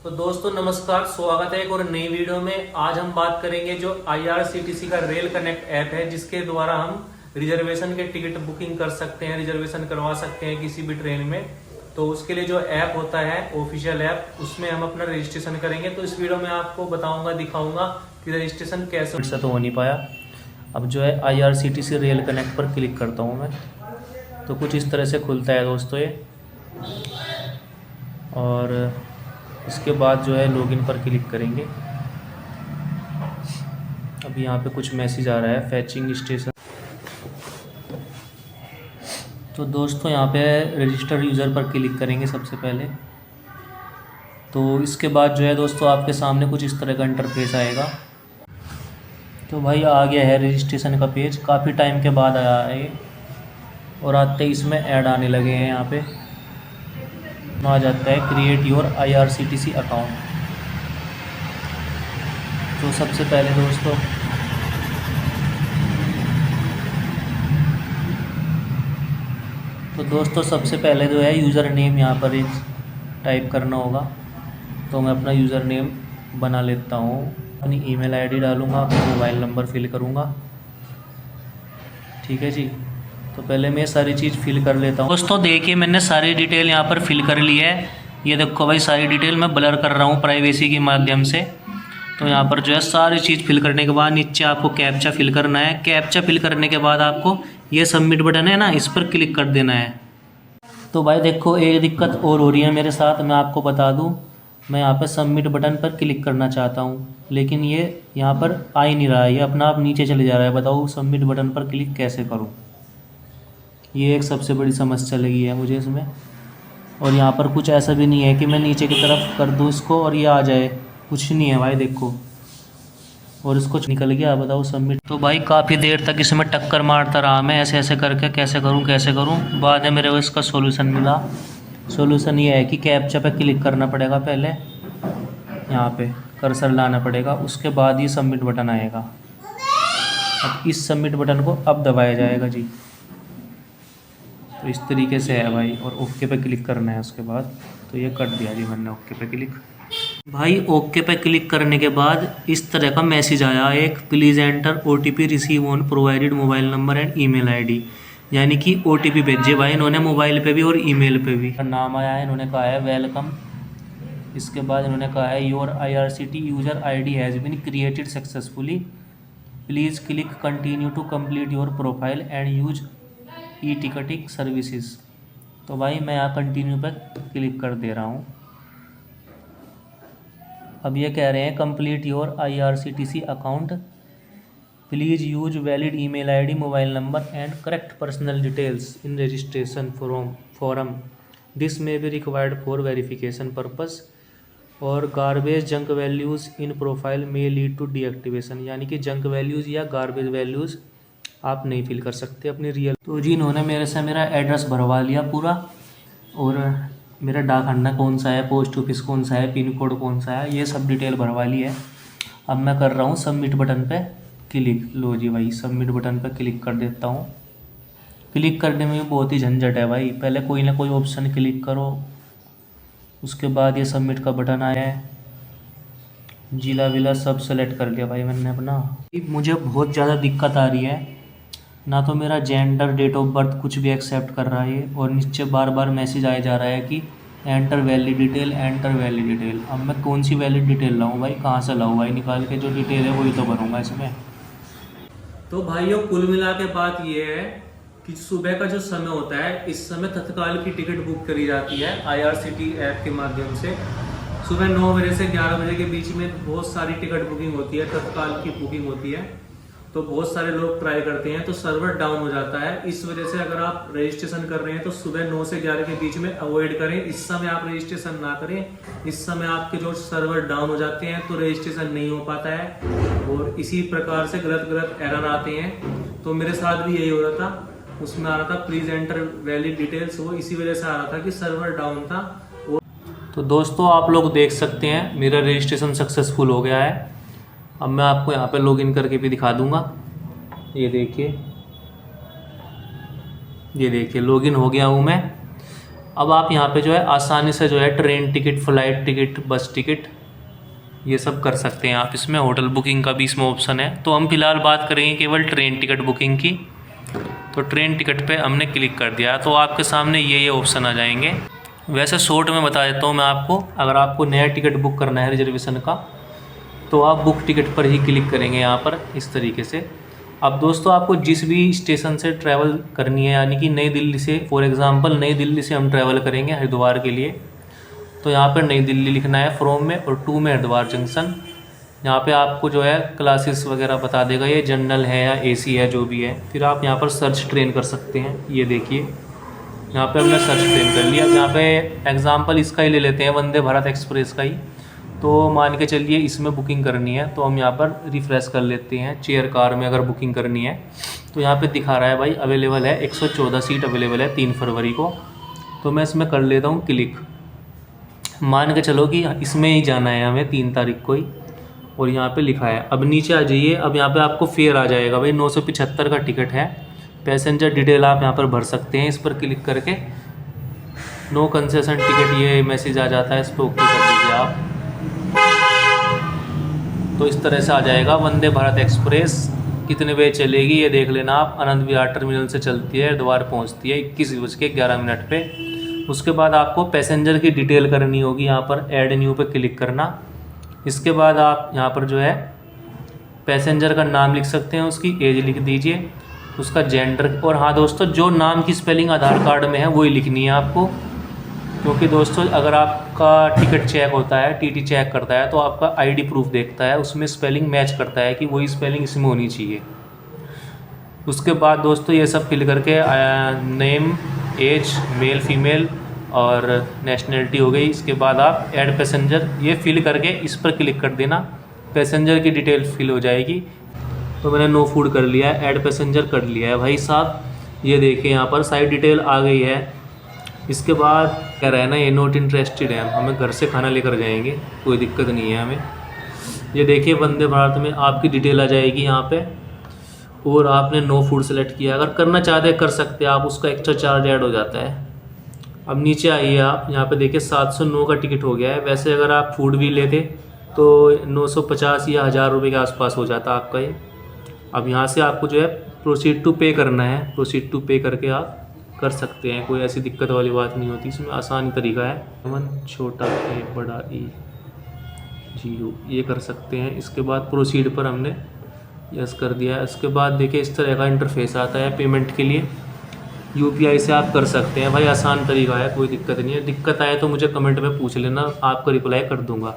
तो दोस्तों नमस्कार, स्वागत है एक और नई वीडियो में। आज हम बात करेंगे जो IRCTC का रेल कनेक्ट ऐप है, जिसके द्वारा हम रिजर्वेशन के टिकट बुकिंग कर सकते हैं, रिजर्वेशन करवा सकते हैं किसी भी ट्रेन में। तो उसके लिए जो ऐप होता है ऑफिशियल ऐप, उसमें हम अपना रजिस्ट्रेशन करेंगे। तो इस वीडियो में आपको बताऊंगा, दिखाऊंगा कि रजिस्ट्रेशन कैसे। से तो हो नहीं पाया। अब जो है IRCTC रेल कनेक्ट पर क्लिक करता हूँ मैं, तो कुछ इस तरह से खुलता है दोस्तों ये। और इसके बाद जो है लॉगिन पर क्लिक करेंगे। अब यहाँ पे कुछ मैसेज आ रहा है, फैचिंग स्टेशन। तो दोस्तों यहाँ पे रजिस्टर यूज़र पर क्लिक करेंगे सबसे पहले। तो इसके बाद जो है दोस्तों आपके सामने कुछ इस तरह का इंटरफेस आएगा। तो भाई आ गया है रजिस्ट्रेशन का पेज, काफ़ी टाइम के बाद आया है ये। और आते ही इसमें ऐड आने लगे हैं। यहाँ पे आ जाता है क्रिएट योर IRCTC अकाउंट। तो सबसे पहले दोस्तों सबसे पहले जो है यूज़र नेम यहाँ पर एक टाइप करना होगा। तो मैं अपना यूज़र नेम बना लेता हूँ, अपनी ईमेल आईडी डालूँगा, अपना मोबाइल नंबर फिल करूँगा। ठीक है जी। तो पहले मैं सारी चीज़ फिल कर लेता हूँ। दोस्तों देखिए, मैंने सारी डिटेल यहाँ पर फिल कर ली है। ये देखो भाई, सारी डिटेल मैं ब्लर कर रहा हूँ प्राइवेसी के माध्यम से। तो यहाँ पर जो है सारी चीज़ फिल करने के बाद नीचे आपको कैप्चा फिल करना है। कैप्चा फिल करने के बाद आपको ये सबमिट बटन है ना, इस पर क्लिक कर देना है। तो भाई देखो, एक दिक्कत और हो रही है मेरे साथ, मैं आपको बता दूँ। मैं यहाँ पर सबमिट बटन पर क्लिक करना चाहता हूँ, लेकिन ये यहाँ पर आ ही नहीं रहा है, ये अपना आप नीचे चले जा रहा है। बताओ सबमिट बटन पर क्लिक कैसे करूँ? ये एक सबसे बड़ी समस्या लगी है मुझे इसमें। और यहाँ पर कुछ ऐसा भी नहीं है कि मैं नीचे की तरफ कर दूँ इसको और ये आ जाए, कुछ नहीं है भाई देखो। और इसको निकल गया। बताओ सबमिट। तो भाई काफ़ी देर तक इसमें टक्कर मारता रहा मैं, ऐसे ऐसे करके कैसे करूँ। बाद में मेरे को इसका सोल्यूशन मिला। सोल्यूशन ये है कि कैप्चा पे क्लिक करना पड़ेगा, पहले यहाँ पे कर्सर लाना पड़ेगा, उसके बाद ये सबमिट बटन आएगा। अब इस सबमिट बटन को अब दबाया जाएगा जी। तो इस तरीके से है भाई, और ओके पे क्लिक करना है उसके बाद। तो ये कर दिया जी मैंने ओके पे क्लिक। भाई ओके पे क्लिक करने के बाद इस तरह का मैसेज आया एक, please enter OTP receive on provided mobile number and email ID. यानी कि OTP भेजे भाई इन्होंने मोबाइल पे भी और ईमेल पे भी। नाम आया है, इन्होंने कहा है वेलकम। इसके बाद इन्होंने कहा है your IRCTC user ID has been created successfully, please click continue to complete your profile and use ticketing services. तो भाई मैं यहाँ कंटिन्यू पर क्लिक कर दे रहा हूँ। अब ये कह रहे हैं complete your IRCTC account, please use valid email ID, mobile number and correct personal details in registration form. This may be required for verification purpose और garbage junk values in profile may lead to deactivation. यानी कि junk values या garbage values आप नहीं fill कर सकते अपनी real. तो जी इन्होंने मेरे से मेरा एड्रेस भरवा लिया पूरा, और मेरा डाक खाना कौन सा है, पोस्ट ऑफिस कौन सा है, पिन कोड कौन सा है, ये सब डिटेल भरवा ली है। अब मैं कर रहा हूँ सबमिट बटन पे क्लिक। लो जी भाई, सबमिट बटन पे क्लिक कर देता हूँ। क्लिक करने में भी बहुत ही झंझट है भाई, पहले कोई ना कोई ऑप्शन क्लिक करो, उसके बाद ये सबमिट का बटन आया है। जिला विला सब सेलेक्ट कर लिया भाई मैंने अपना। मुझे बहुत ज़्यादा दिक्कत आ रही है, ना तो मेरा जेंडर, डेट ऑफ बर्थ कुछ भी एक्सेप्ट कर रहा है, और नीचे बार बार मैसेज आया जा रहा है कि enter valid detail, enter valid detail. अब मैं कौन सी वैलिड डिटेल लाऊं भाई, कहाँ से लाऊं भाई निकाल के? जो डिटेल है वही तो भरूंगा इसमें। तो भाइयों कुल मिला के बात ये है कि सुबह का जो समय होता है, इस समय तत्काल की टिकट बुक करी जाती है IRCTC ऐप के माध्यम से। सुबह 9 बजे से 11 बजे के बीच में बहुत सारी टिकट बुकिंग होती है, तत्काल की बुकिंग होती है। तो बहुत सारे लोग ट्राई करते हैं तो सर्वर डाउन हो जाता है। इस वजह से अगर आप रजिस्ट्रेशन कर रहे हैं तो सुबह 9 से 11 के बीच में अवॉइड करें। इस समय आप रजिस्ट्रेशन ना करें, इस समय आपके जो सर्वर डाउन हो जाते हैं तो रजिस्ट्रेशन नहीं हो पाता है, और इसी प्रकार से गलत एरर आते हैं। तो मेरे साथ भी यही हो रहा था, उसमें आ रहा था प्लीज एंटर वैलिड डिटेल्स, वो इसी वजह से आ रहा था कि सर्वर डाउन था। तो दोस्तों आप लोग देख सकते हैं मेरा रजिस्ट्रेशन सक्सेसफुल हो गया है। अब मैं आपको यहाँ पे लॉगिन करके भी दिखा दूंगा। ये देखिए लॉगिन हो गया हूँ मैं। अब आप यहाँ पे जो है आसानी से जो है ट्रेन टिकट, फ़्लाइट टिकट, बस टिकट ये सब कर सकते हैं आप। इसमें होटल बुकिंग का भी इसमें ऑप्शन है। तो हम फिलहाल बात करेंगे केवल ट्रेन टिकट बुकिंग की। तो ट्रेन टिकट पे हमने क्लिक कर दिया तो आपके सामने ये ऑप्शन आ जाएंगे। वैसे शॉर्ट में बता देता हूँ मैं आपको, अगर आपको नया टिकट बुक करना है रिजर्वेशन का तो आप बुक टिकट पर ही क्लिक करेंगे यहाँ पर इस तरीके से। अब दोस्तों आपको जिस भी स्टेशन से ट्रैवल करनी है, यानी कि नई दिल्ली से, फॉर एग्ज़ाम्पल नई दिल्ली से हम ट्रैवल करेंगे हरिद्वार के लिए, तो यहाँ पर नई दिल्ली लिखना है फ्रॉम में, और टू में हरिद्वार जंक्शन। यहाँ पे आपको जो है क्लासेस वगैरह बता देगा, ये जनरल है या एसी है जो भी है। फिर आप यहाँ पर सर्च ट्रेन कर सकते हैं। ये देखिए यहाँ पे हमने सर्च ट्रेन कर लिया। अब यहाँ पे एग्जांपल इसका ही ले लेते हैं, वंदे भारत एक्सप्रेस का ही। तो मान के चलिए इसमें बुकिंग करनी है तो हम यहाँ पर रिफ़्रेश कर लेते हैं। चेयर कार में अगर बुकिंग करनी है तो यहाँ पे दिखा रहा है भाई अवेलेबल है, 114 सीट अवेलेबल है 3 फरवरी को। तो मैं इसमें कर लेता हूँ क्लिक। मान के चलो कि इसमें ही जाना है हमें 3 तारीख को ही, और यहाँ पे लिखा है। अब नीचे आ जाइए। अब यहाँ पे आपको फेयर आ जाएगा भाई, 975 का टिकट है। पैसेंजर डिटेल आप यहाँ पर भर सकते हैं, इस पर क्लिक करके नो कंसेशन टिकट ये मैसेज आ जाता है, इस पर ओके कर दीजिए आप। तो इस तरह से आ जाएगा। वंदे भारत एक्सप्रेस कितने बजे चलेगी ये देख लेना आप। आनंद विहार टर्मिनल से चलती है, हरिद्वार पहुँचती है 21:11 पे। उसके बाद आपको पैसेंजर की डिटेल करनी होगी, यहाँ पर ऐड न्यू पे क्लिक करना। इसके बाद आप यहाँ पर जो है पैसेंजर का नाम लिख सकते हैं, उसकी एज लिख दीजिए, उसका जेंडर। और हाँ दोस्तों, जो नाम की स्पेलिंग आधार कार्ड में है वही लिखनी है आपको, क्योंकि दोस्तों अगर आपका टिकट चेक होता है, टीटी चेक करता है तो आपका आईडी प्रूफ देखता है, उसमें स्पेलिंग मैच करता है कि वही स्पेलिंग इसमें होनी चाहिए। उसके बाद दोस्तों ये सब फिल करके नेम, एज, मेल फीमेल और नेशनलिटी हो गई। इसके बाद आप ऐड पैसेंजर ये फिल करके इस पर क्लिक कर देना, पैसेंजर की डिटेल फिल हो जाएगी। तो मैंने नो फूड कर लिया है, ऐड पैसेंजर कर लिया है भाई साहब। ये देखिए यहाँ पर साइड डिटेल आ गई है। इसके बाद कह रहा है ना ये नॉट इंटरेस्टेड है, हमें घर से खाना लेकर जाएंगे, कोई दिक्कत नहीं है हमें। ये देखिए वंदे भारत में आपकी डिटेल आ जाएगी यहाँ पे, और आपने नो फूड सेलेक्ट किया। अगर करना चाहते कर सकते हैं आप, उसका एक्स्ट्रा चार्ज ऐड हो जाता है। अब नीचे आइए आप, यहाँ पे देखिए 709 का टिकट हो गया है। वैसे अगर आप फूड भी लेते तो 950 या 1000 रुपये के आसपास हो जाता आपका ये। अब यहाँ से आपको जो है प्रोसीड टू पे करना है, प्रोसीड टू पे करके आप कर सकते हैं, कोई ऐसी दिक्कत वाली बात नहीं होती, इसमें आसान तरीका है। 1 छोटा ए बड़ा ई 0 ये कर सकते हैं। इसके बाद प्रोसीड पर हमने यस कर दिया है। इसके बाद देखिए इस तरह का इंटरफेस आता है पेमेंट के लिए। यूपीआई से आप कर सकते हैं भाई, आसान तरीका है, कोई दिक्कत नहीं है। दिक्कत आए तो मुझे कमेंट में पूछ लेना, आपको रिप्लाई कर दूंगा।